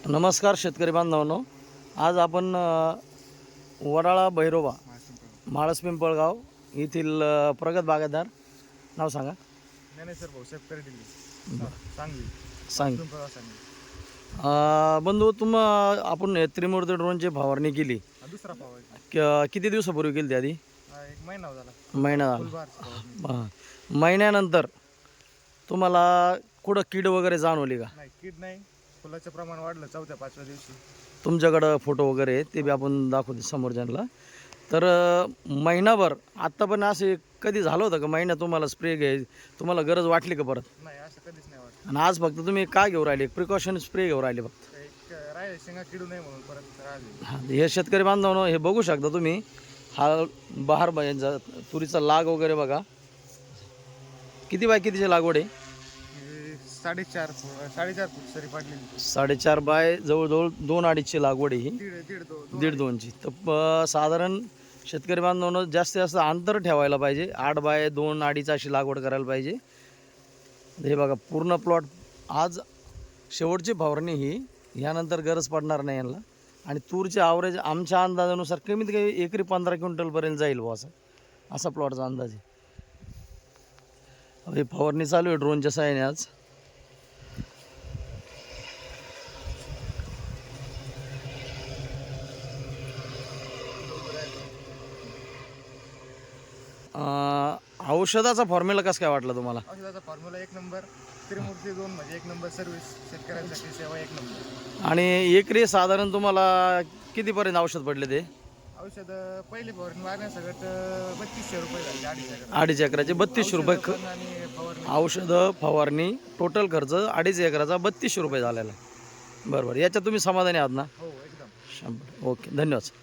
नमस्कार शेतकरी बांधवांनो, आज आपण वडाळा भैरोबा माळस पिंपळगाव येथील प्रगत बागायतदार, नाव सांगा. ज्ञानेश्वर भाऊ शेतकरी दिल्ली सांगली सांग पिंपळगाव सांगली. बंधू, आपण त्रिमूर्ती ड्रोनची फवारणी केली. हा दुसरा पाव आहे. किती दिवसापूर्वी केली ती? आधी हा एक महिना झाला. महिना झाला. फुलबारची फवारणी. हां, महिन्यानंतर तुम्हाला कुठं कीड वगैरे जाणवली का? नाही कीड नाही, फुलाचं प्रमाण वाढलं 4-5व्या दिवशी. तुमच्याकडं फोटो वगैरे आहेत, ते बी आपण दाखवतो समोरच्यांना. तर महिनाभर आत्ता पण असे कधी झालं होतं का महिना तुम्हाला स्प्रे तुम्हाला गरज वाटली का परत? नाही असं कधीच नाही वाटलं. आणि आज फक्त तुम्ही काय घेऊ राहिले? प्रिकॉशन स्प्रे घेऊ राहिले फक्त. एक राहिले शेंगा किडू नाही म्हणून परत राहिले. हां, हे शेतकरी बांधवांनो, हे बघू शकता तुम्ही. हा बहार तुरीचा लाग वगैरे बघा. किती बाय कितीची लागवड आहे? 4.5 फूट सरी पडलेली. 4.5 बाय जवळजवळ 2-2.5ची लागवड आहे ही. दीड 1.5-2ची. तर साधारण शेतकरी बांधवांनो, जास्तीत जास्त अंतर ठेवायला पाहिजे. 8 बाय 2-2.5 अशी लागवड करायला पाहिजे. हे बघा पूर्ण प्लॉट. आज शेवटची फवारणी ही, ह्यानंतर गरज पडणार नाही यांना. आणि तूरचे ॲव्हरेज आमच्या अंदाजानुसार कमीत कमी एकरी 15 क्विंटलपर्यंत जाईल बुवा, असा प्लॉटचा अंदाज आहे. हे फवारणी चालू आहे ड्रोनच्या साहाय्याने आज. औषधाचा फॉर्म्युला कसं काय वाटला तुम्हाला? औषधाचा फॉर्म्युला एक नंबर. त्रिमूर्ती 2 म्हणजे एक नंबर सर्व्हिस. शेतकऱ्यांसाठी सेवा एक नंबर. आणि एकरी साधारण तुम्हाला कितीपर्यंत औषध पडले ते? औषध पहिले फवारणी मारण्यासकट 3200 रुपये झाले. 2.5 एकराचे 3200 रुपये. आणि फवारणी औषधं फवारणी टोटल खर्च 2.5 एकराचा 3200 रुपये झालेला आहे. बरोबर. याच्यात तुम्ही समाधानी आहात ना? हो एकदम. 100. ओके, धन्यवाद.